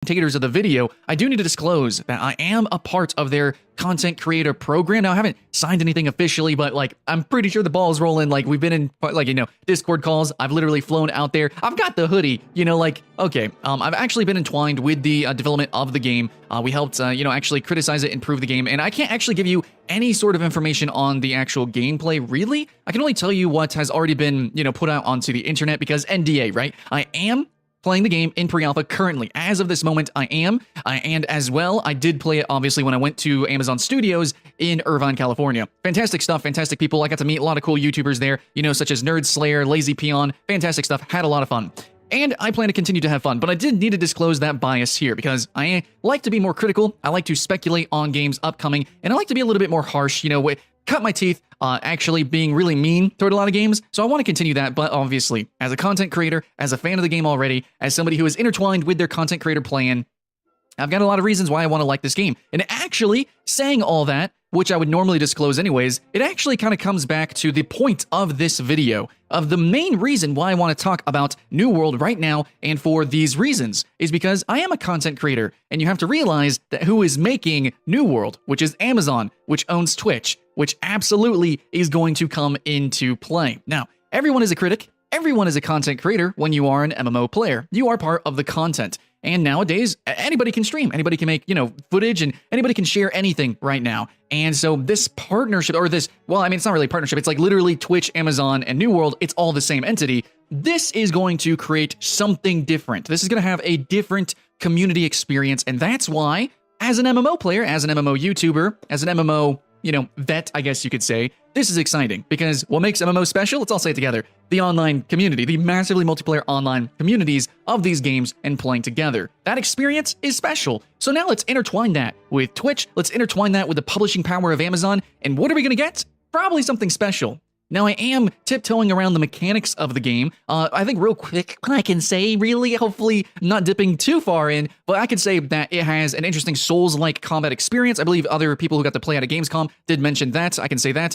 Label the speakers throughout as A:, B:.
A: commentators of the video, I do need to disclose that I am a part of their content creator program. Now, I haven't signed anything officially, but like, I'm pretty sure the ball is rolling. Like, we've been in, like, you know, Discord calls. I've literally flown out there. I've got the hoodie, you know, like, okay. I've actually been entwined with the development of the game. We helped, you know, actually criticize it, improve the game. And I can't actually give you any sort of information on the actual gameplay, really. I can only tell you what has already been, you know, put out onto the internet because NDA, right? I am playing the game in pre-alpha currently. As of this moment, I am. And as well, I did play it, obviously, when I went to Amazon Studios in Irvine, California. Fantastic stuff, fantastic people. I got to meet a lot of cool YouTubers there, you know, such as Nerd Slayer, Lazy Peon. Fantastic stuff. Had a lot of fun. And I plan to continue to have fun, but I did need to disclose that bias here because I like to be more critical. I like to speculate on games upcoming, and I like to be a little bit more harsh, you know, cut my teeth, actually being really mean toward a lot of games. So I want to continue that, but obviously, as a content creator, as a fan of the game already, as somebody who is intertwined with their content creator plan, I've got a lot of reasons why I want to like this game. And actually, saying all that, which I would normally disclose anyways, it actually kind of comes back to the point of this video, of the main reason why I want to talk about New World right now, and for these reasons, is because I am a content creator, and you have to realize that who is making New World, which is Amazon, which owns Twitch, which absolutely is going to come into play. Now, everyone is a critic, everyone is a content creator when you are an MMO player. You are part of the content. And nowadays, anybody can stream, anybody can make, you know, footage, and anybody can share anything right now. And so this partnership, or this, well, I mean, it's not really a partnership. It's like literally Twitch, Amazon, and New World. It's all the same entity. This is going to create something different. This is going to have a different community experience. And that's why, as an MMO player, as an MMO YouTuber, as an MMO, you know, vet, I guess you could say, this is exciting because what makes MMO special, let's all say it together, the online community, the massively multiplayer online communities of these games and playing together. That experience is special. So now let's intertwine that with Twitch, let's intertwine that with the publishing power of Amazon, and what are we gonna get? Probably something special. Now, I am tiptoeing around the mechanics of the game. I think real quick, I can say, really, hopefully not dipping too far in, but I can say that it has an interesting Souls-like combat experience. I believe other people who got to play at a Gamescom did mention that. I can say that.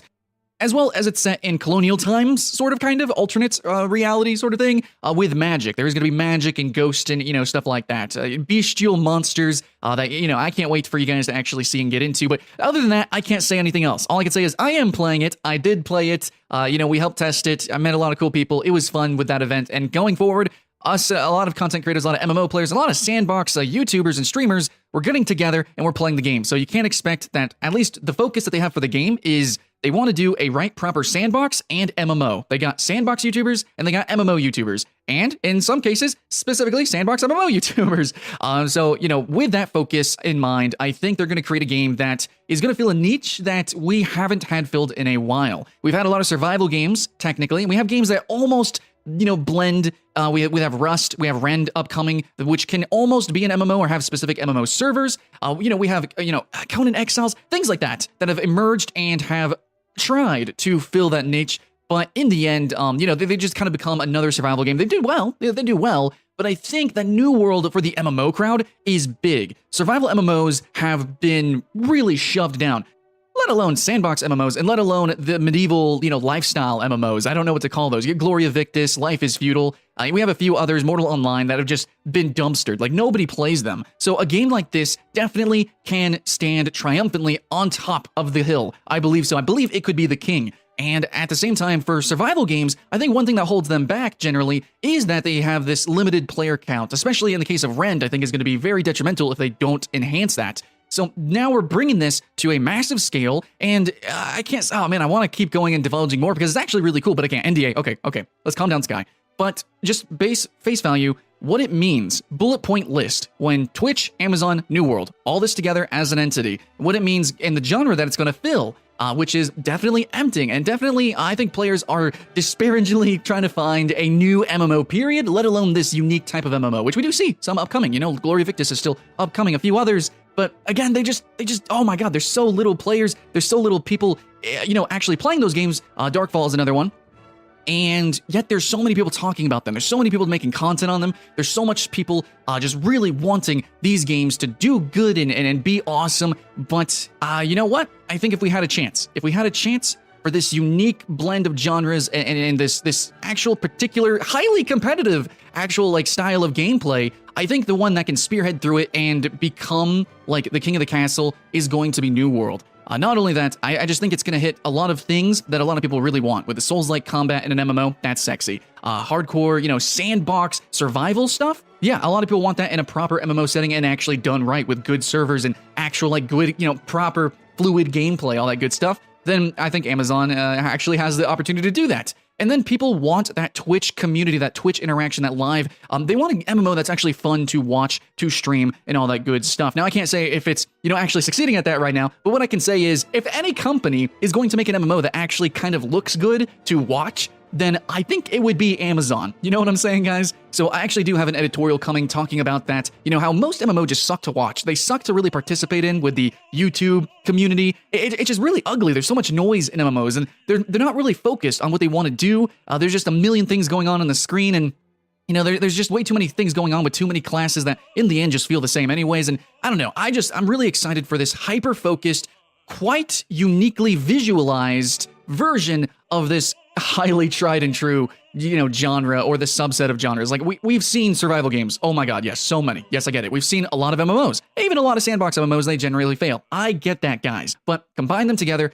A: As well as it's set in colonial times, sort of, kind of, alternate reality sort of thing, with magic. There's going to be magic and ghost and, you know, stuff like that. Bestial monsters that, you know, I can't wait for you guys to actually see and get into. But other than that, I can't say anything else. All I can say is I am playing it. I did play it. You know, we helped test it. I met a lot of cool people. It was fun with that event. And going forward, us, a lot of content creators, a lot of MMO players, a lot of sandbox YouTubers and streamers, we're getting together and we're playing the game. So you can't expect that, at least the focus that they have for the game is they want to do a right proper sandbox and MMO. They got sandbox YouTubers and they got MMO YouTubers. And in some cases, specifically sandbox MMO YouTubers. So, you know, with that focus in mind, I think they're going to create a game that is going to fill a niche that we haven't had filled in a while. We've had a lot of survival games, technically, and we have games that almost, you know, blend. We have Rust, we have Rend upcoming, which can almost be an MMO or have specific MMO servers. You know, we have, you know, Conan Exiles, things like that have emerged and have tried to fill that niche. But in the end, you know, they just kind of become another survival game. They do well, they do well. But I think that New World for the MMO crowd is big. Survival MMOs have been really shoved down, let alone sandbox MMOs, and let alone the medieval, you know, lifestyle MMOs. I don't know what to call those. You get Gloria Victis, Life is Feudal. We have a few others, Mortal Online, that have just been dumpstered. Like, nobody plays them. So a game like this definitely can stand triumphantly on top of the hill. I believe so. I believe it could be the king. And at the same time, for survival games, I think one thing that holds them back generally is that they have this limited player count, especially in the case of Rend. I think is going to be very detrimental if they don't enhance that. So now we're bringing this to a massive scale, and I can't, oh man, I want to keep going and divulging more because it's actually really cool, but I can't. NDA, okay, let's calm down, Sky. But just face value, what it means, bullet point list, when Twitch, Amazon, New World, all this together as an entity, what it means in the genre that it's going to fill, which is definitely emptying, and definitely, I think players are disparagingly trying to find a new MMO period, let alone this unique type of MMO, which we do see some upcoming. You know, Gloria Victis is still upcoming, a few others, but again, they just, oh my god, there's so little players, there's so little people, you know, actually playing those games. Darkfall is another one. And yet there's so many people talking about them. There's so many people making content on them. There's so much people just really wanting these games to do good and be awesome. But you know what? I think if we had a chance for this unique blend of genres and this actual particular highly competitive actual like style of gameplay, I think the one that can spearhead through it and become like the king of the castle is going to be New World. Not only that, I just think it's going to hit a lot of things that a lot of people really want. With the Souls-like combat in an MMO, that's sexy. Hardcore, you know, sandbox survival stuff. Yeah, a lot of people want that in a proper MMO setting and actually done right with good servers and actual, like, good, you know, proper fluid gameplay, all that good stuff. Then I think Amazon actually has the opportunity to do that. And then people want that Twitch community, that Twitch interaction, that live. They want an MMO that's actually fun to watch, to stream, and all that good stuff. Now, I can't say if it's, you know, actually succeeding at that right now, but what I can say is if any company is going to make an MMO that actually kind of looks good to watch, then I think it would be Amazon. You know what I'm saying, guys? So I actually do have an editorial coming talking about that, you know, how most MMO just suck to watch. They suck to really participate in with the YouTube community. It's just really ugly. There's so much noise in MMOs, and they're not really focused on what they want to do. There's just a million things going on the screen, and you know, there's just way too many things going on with too many classes that in the end just feel the same anyways. And I don't know, I'm really excited for this hyper-focused, quite uniquely visualized version of this highly tried and true, you know, genre or the subset of genres. Like we've seen survival games. Oh my God, yes, so many. Yes, I get it. We've seen a lot of MMOs, even a lot of sandbox MMOs. They generally fail. I get that, guys. But combine them together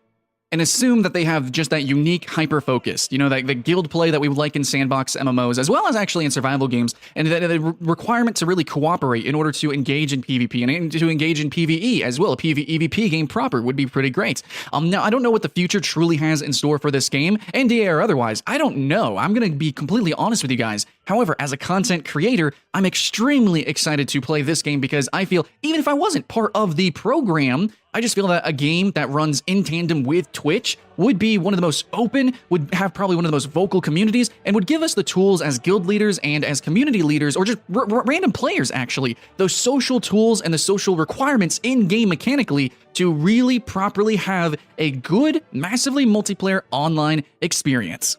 A: and assume that they have just that unique hyper-focused, you know, that the guild play that we would like in sandbox MMOs, as well as actually in survival games, and the requirement to really cooperate in order to engage in PvP and to engage in PvE as well. A PvEVP game proper would be pretty great. Now, I don't know what the future truly has in store for this game, NDA or otherwise. I don't know. I'm going to be completely honest with you guys. However, as a content creator, I'm extremely excited to play this game because I feel, even if I wasn't part of the program, I just feel that a game that runs in tandem with Twitch would be one of the most open, would have probably one of the most vocal communities, and would give us the tools as guild leaders and as community leaders, or just random players actually, those social tools and the social requirements in-game mechanically to really properly have a good, massively multiplayer online experience.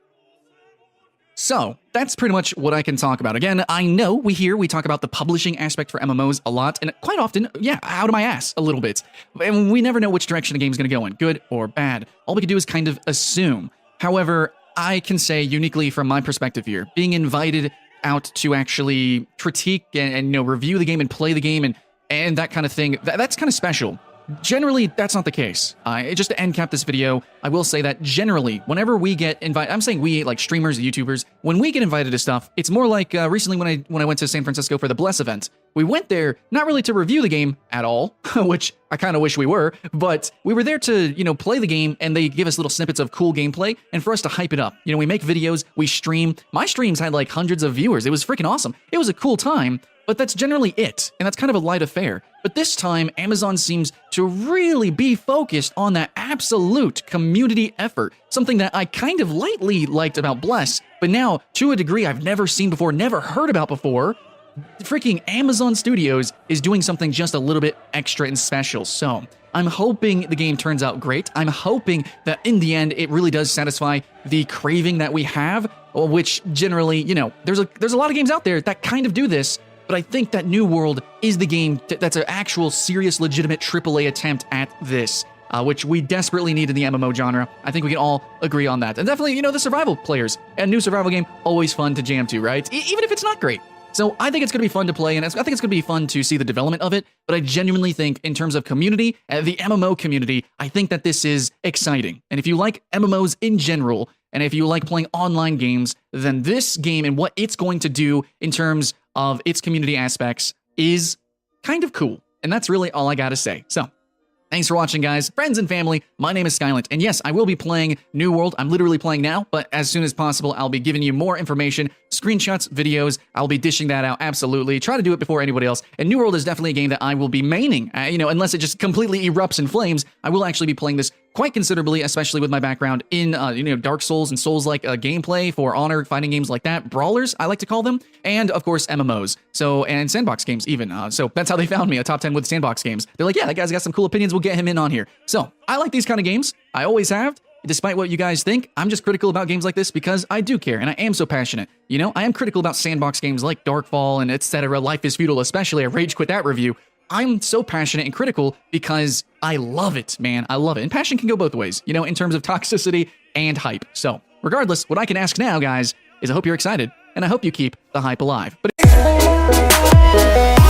A: So, that's pretty much what I can talk about. Again, I know we talk about the publishing aspect for MMOs a lot, and quite often, yeah, out of my ass a little bit. And we never know which direction the game's going to go in, good or bad. All we can do is kind of assume. However, I can say uniquely from my perspective here, being invited out to actually critique and you know, review the game and play the game and that kind of thing, that's kind of special. Generally, that's not the case. Just to end cap this video, I will say that generally, whenever we get invited, I'm saying we, like streamers, YouTubers, when we get invited to stuff, it's more like recently when I went to San Francisco for the Bless event. We went there not really to review the game at all, which I kind of wish we were, but we were there to, you know, play the game, and they give us little snippets of cool gameplay, and for us to hype it up. You know, we make videos, we stream. My streams had like hundreds of viewers. It was freaking awesome. It was a cool time. But that's generally it, and that's kind of a light affair. But this time, Amazon seems to really be focused on that absolute community effort, something that I kind of lightly liked about Bless, but now, to a degree I've never seen before, never heard about before. Freaking Amazon Studios is doing something just a little bit extra and special, so I'm hoping the game turns out great. I'm hoping that in the end, it really does satisfy the craving that we have, which generally, you know, there's a lot of games out there that kind of do this. But I think that New World is the game that's an actual, serious, legitimate AAA attempt at this, which we desperately need in the MMO genre. I think we can all agree on that. And definitely, you know, the survival players. A new survival game, always fun to jam to, right? Even if it's not great. So I think it's going to be fun to play, and I think it's going to be fun to see the development of it. But I genuinely think, in terms of community, the MMO community, I think that this is exciting. And if you like MMOs in general, and if you like playing online games, then this game and what it's going to do in terms of its community aspects is kind of cool. And that's really all I gotta say. So, thanks for watching, guys. Friends and family, my name is Skylent, and yes, I will be playing New World. I'm literally playing now, but as soon as possible, I'll be giving you more information, screenshots, videos. I'll be dishing that out, absolutely. Try to do it before anybody else. And New World is definitely a game that I will be maining. You know, unless it just completely erupts in flames, I will actually be playing this quite considerably, especially with my background in, you know, Dark Souls and Souls-like gameplay, For Honor, fighting games like that, brawlers, I like to call them, and of course, MMOs. So, and sandbox games even. So that's how they found me, a top 10 with sandbox games. They're like, yeah, that guy's got some cool opinions, we'll get him in on here. So, I like these kind of games. I always have. Despite what you guys think, I'm just critical about games like this because I do care, and I am so passionate. You know, I am critical about sandbox games like Darkfall and etc. Life is Feudal, especially. I rage quit that review. I'm so passionate and critical because I love it, man. I love it. And passion can go both ways, you know, in terms of toxicity and hype. So, regardless, what I can ask now, guys, is I hope you're excited, and I hope you keep the hype alive. But
B: Bye.